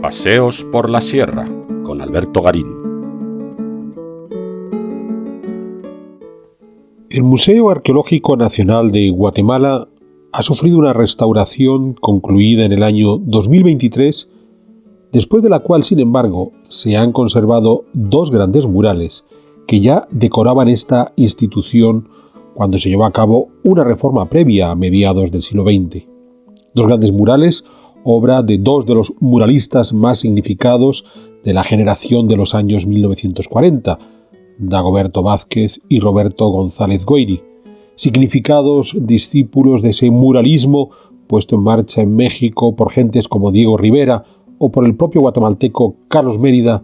Paseos por la Sierra, con Alberto Garín. El Museo Arqueológico Nacional de Guatemala ha sufrido una restauración concluida en el año 2023, después de la cual, sin embargo, se han conservado dos grandes murales que ya decoraban esta institución cuando se llevó a cabo una reforma previa a mediados del siglo XX. Dos grandes murales, obra de dos de los muralistas más significados de la generación de los años 1940, Dagoberto Vázquez y Roberto González Goyri, significados discípulos de ese muralismo puesto en marcha en México por gentes como Diego Rivera o por el propio guatemalteco Carlos Mérida,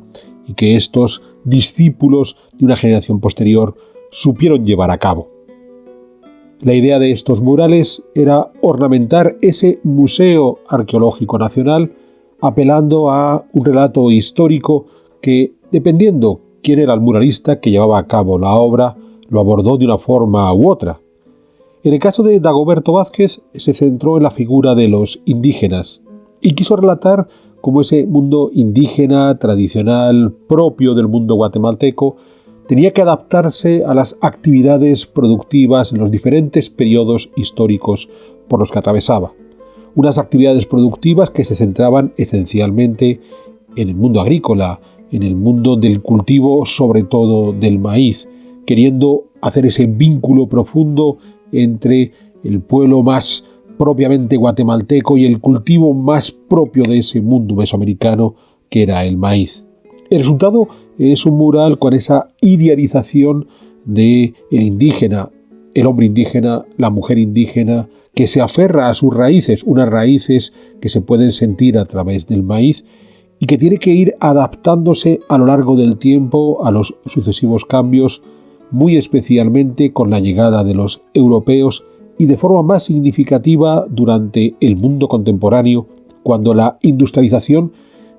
y que estos discípulos de una generación posterior supieron llevar a cabo. La idea de estos murales era ornamentar ese Museo Arqueológico Nacional apelando a un relato histórico que, dependiendo quién era el muralista que llevaba a cabo la obra, lo abordó de una forma u otra. En el caso de Dagoberto Vázquez se centró en la figura de los indígenas y quiso relatar cómo ese mundo indígena tradicional propio del mundo guatemalteco tenía que adaptarse a las actividades productivas en los diferentes periodos históricos por los que atravesaba. Unas actividades productivas que se centraban esencialmente en el mundo agrícola, en el mundo del cultivo, sobre todo del maíz, queriendo hacer ese vínculo profundo entre el pueblo más propiamente guatemalteco y el cultivo más propio de ese mundo mesoamericano que era el maíz. El resultado es un mural con esa idealización de el indígena, el hombre indígena, la mujer indígena, que se aferra a sus raíces, unas raíces que se pueden sentir a través del maíz y que tiene que ir adaptándose a lo largo del tiempo a los sucesivos cambios, muy especialmente con la llegada de los europeos y de forma más significativa durante el mundo contemporáneo, cuando la industrialización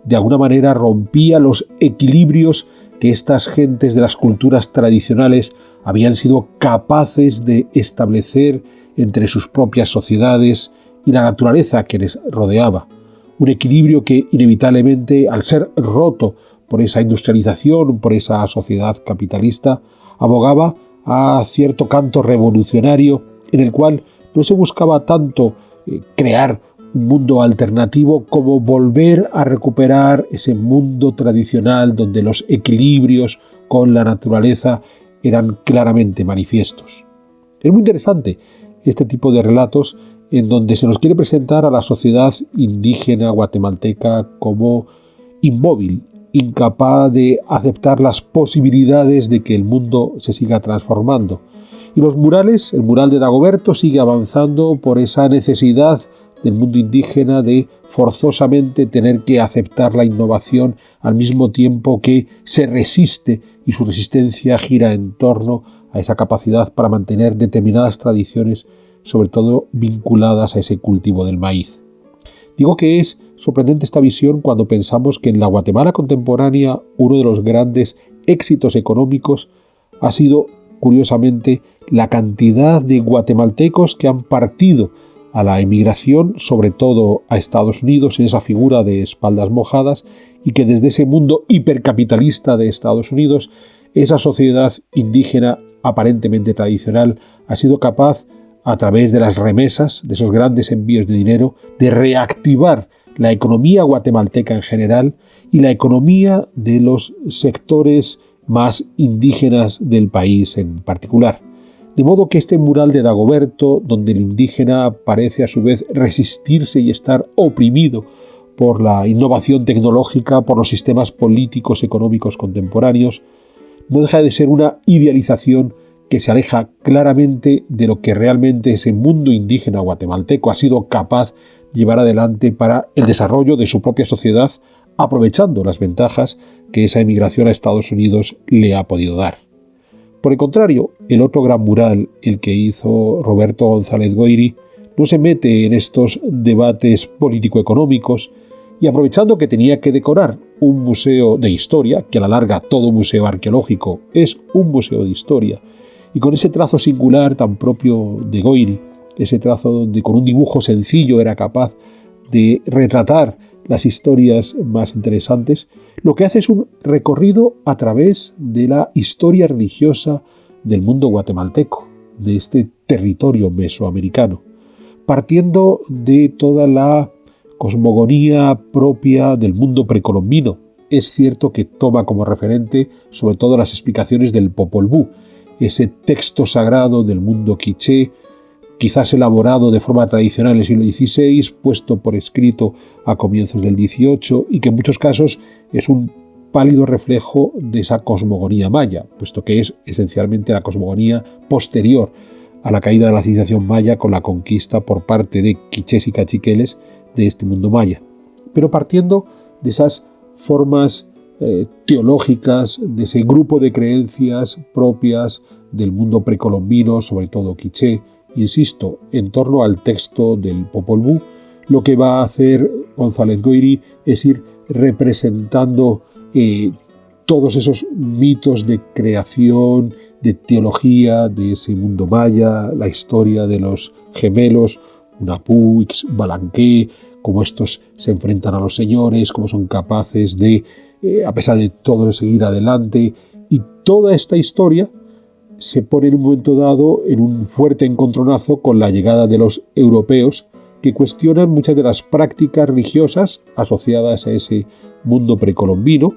de alguna manera rompía los equilibrios que estas gentes de las culturas tradicionales habían sido capaces de establecer entre sus propias sociedades y la naturaleza que les rodeaba. Un equilibrio que inevitablemente, al ser roto por esa industrialización, por esa sociedad capitalista, abogaba a cierto canto revolucionario en el cual no se buscaba tanto crear un mundo alternativo como volver a recuperar ese mundo tradicional donde los equilibrios con la naturaleza eran claramente manifiestos. Es muy interesante este tipo de relatos en donde se nos quiere presentar a la sociedad indígena guatemalteca como inmóvil, incapaz de aceptar las posibilidades de que el mundo se siga transformando. Y los murales, el mural de Dagoberto sigue avanzando por esa necesidad del mundo indígena de forzosamente tener que aceptar la innovación al mismo tiempo que se resiste y su resistencia gira en torno a esa capacidad para mantener determinadas tradiciones, sobre todo vinculadas a ese cultivo del maíz. Digo que es sorprendente esta visión cuando pensamos que en la Guatemala contemporánea uno de los grandes éxitos económicos ha sido, curiosamente, la cantidad de guatemaltecos que han partido a la emigración, sobre todo a Estados Unidos, en esa figura de espaldas mojadas, y que desde ese mundo hipercapitalista de Estados Unidos, esa sociedad indígena aparentemente tradicional ha sido capaz, a través de las remesas, de esos grandes envíos de dinero, de reactivar la economía guatemalteca en general y la economía de los sectores más indígenas del país en particular. De modo que este mural de Dagoberto, donde el indígena parece a su vez resistirse y estar oprimido por la innovación tecnológica, por los sistemas políticos económicos contemporáneos, no deja de ser una idealización que se aleja claramente de lo que realmente ese mundo indígena guatemalteco ha sido capaz de llevar adelante para el desarrollo de su propia sociedad, aprovechando las ventajas que esa emigración a Estados Unidos le ha podido dar. Por el contrario, el otro gran mural, el que hizo Roberto González Goyri, no se mete en estos debates político-económicos y, aprovechando que tenía que decorar un museo de historia, que a la larga todo museo arqueológico es un museo de historia, y con ese trazo singular tan propio de Goyri, ese trazo donde con un dibujo sencillo era capaz de retratar las historias más interesantes, lo que hace es un recorrido a través de la historia religiosa del mundo guatemalteco, de este territorio mesoamericano, partiendo de toda la cosmogonía propia del mundo precolombino. Es cierto que toma como referente sobre todo las explicaciones del Popol Vuh, ese texto sagrado del mundo quiché, quizás elaborado de forma tradicional en el siglo XVI, puesto por escrito a comienzos del XVIII y que en muchos casos es un pálido reflejo de esa cosmogonía maya, puesto que es esencialmente la cosmogonía posterior a la caída de la civilización maya con la conquista por parte de quichés y caciqueles de este mundo maya. Pero partiendo de esas formas teológicas, de ese grupo de creencias propias del mundo precolombino, sobre todo quiché, insisto, en torno al texto del Popol Vuh, lo que va a hacer González Goyri es ir representando todos esos mitos de creación, de teología de ese mundo maya, la historia de los gemelos, Unapú, Ixbalanqué, cómo estos se enfrentan a los señores, cómo son capaces de, a pesar de todo, seguir adelante. Y toda esta historia se pone en un momento dado en un fuerte encontronazo con la llegada de los europeos que cuestionan muchas de las prácticas religiosas asociadas a ese mundo precolombino.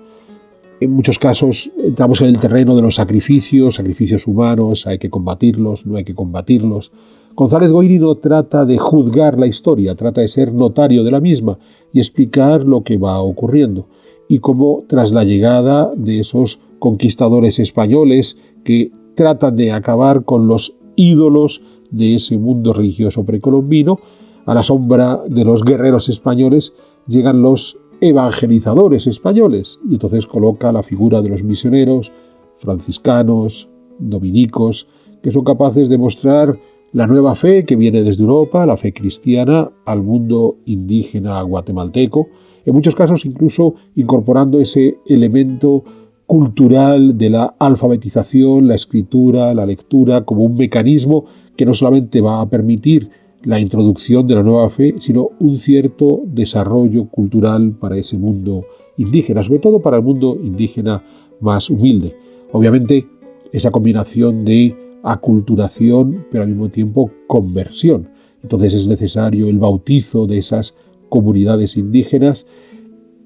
En muchos casos entramos en el terreno de los sacrificios humanos, hay que combatirlos, no hay que combatirlos. González Goyri no trata de juzgar la historia, trata de ser notario de la misma y explicar lo que va ocurriendo y cómo tras la llegada de esos conquistadores españoles que tratan de acabar con los ídolos de ese mundo religioso precolombino, a la sombra de los guerreros españoles llegan los evangelizadores españoles y entonces coloca la figura de los misioneros, franciscanos, dominicos, que son capaces de mostrar la nueva fe que viene desde Europa, la fe cristiana, al mundo indígena guatemalteco, en muchos casos incluso incorporando ese elemento cultural de la alfabetización, la escritura, la lectura, como un mecanismo que no solamente va a permitir la introducción de la nueva fe, sino un cierto desarrollo cultural para ese mundo indígena, sobre todo para el mundo indígena más humilde. Obviamente, esa combinación de aculturación, pero al mismo tiempo conversión. Entonces es necesario el bautizo de esas comunidades indígenas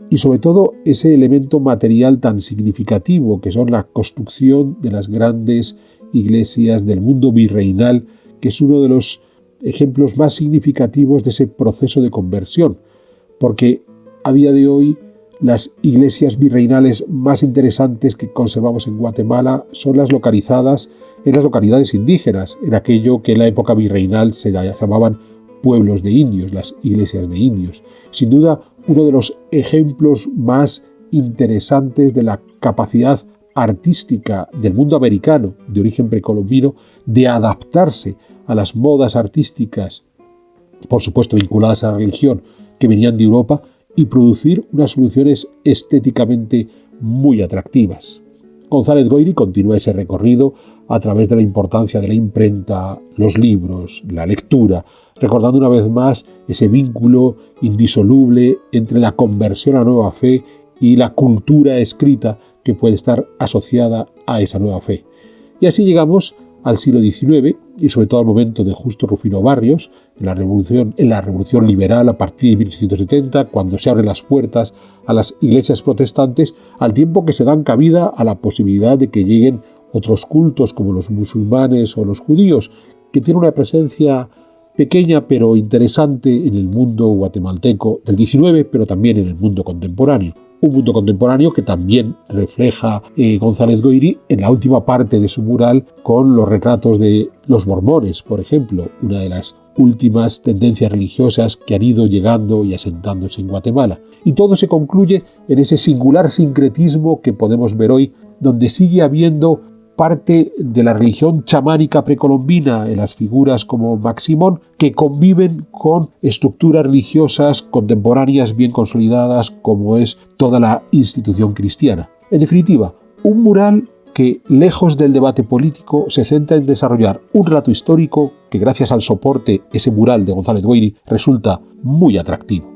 y sobre todo ese elemento material tan significativo que son la construcción de las grandes iglesias del mundo virreinal, que es uno de los ejemplos más significativos de ese proceso de conversión, porque a día de hoy las iglesias virreinales más interesantes que conservamos en Guatemala son las localizadas en las localidades indígenas, en aquello que en la época virreinal se llamaban pueblos de indios, las iglesias de indios. Sin duda, uno de los ejemplos más interesantes de la capacidad artística del mundo americano de origen precolombino de adaptarse a las modas artísticas, por supuesto vinculadas a la religión, que venían de Europa y producir unas soluciones estéticamente muy atractivas. González Goyri continúa ese recorrido a través de la importancia de la imprenta, los libros, la lectura, recordando una vez más ese vínculo indisoluble entre la conversión a la nueva fe y la cultura escrita que puede estar asociada a esa nueva fe. Y así llegamos al siglo XIX y sobre todo al momento de Justo Rufino Barrios, en la Revolución Liberal a partir de 1870, cuando se abren las puertas a las iglesias protestantes, al tiempo que se dan cabida a la posibilidad de que lleguen otros cultos como los musulmanes o los judíos, que tienen una presencia pequeña pero interesante en el mundo guatemalteco del XIX, pero también en el mundo contemporáneo. Un mundo contemporáneo que también refleja González Goyri en la última parte de su mural con los retratos de los mormones, por ejemplo, una de las últimas tendencias religiosas que han ido llegando y asentándose en Guatemala. Y todo se concluye en ese singular sincretismo que podemos ver hoy, donde sigue habiendo parte de la religión chamánica precolombina en las figuras como Maximón, que conviven con estructuras religiosas contemporáneas bien consolidadas como es toda la institución cristiana. En definitiva, un mural que, lejos del debate político, se centra en desarrollar un relato histórico que, gracias al soporte, ese mural de González Goyri, resulta muy atractivo.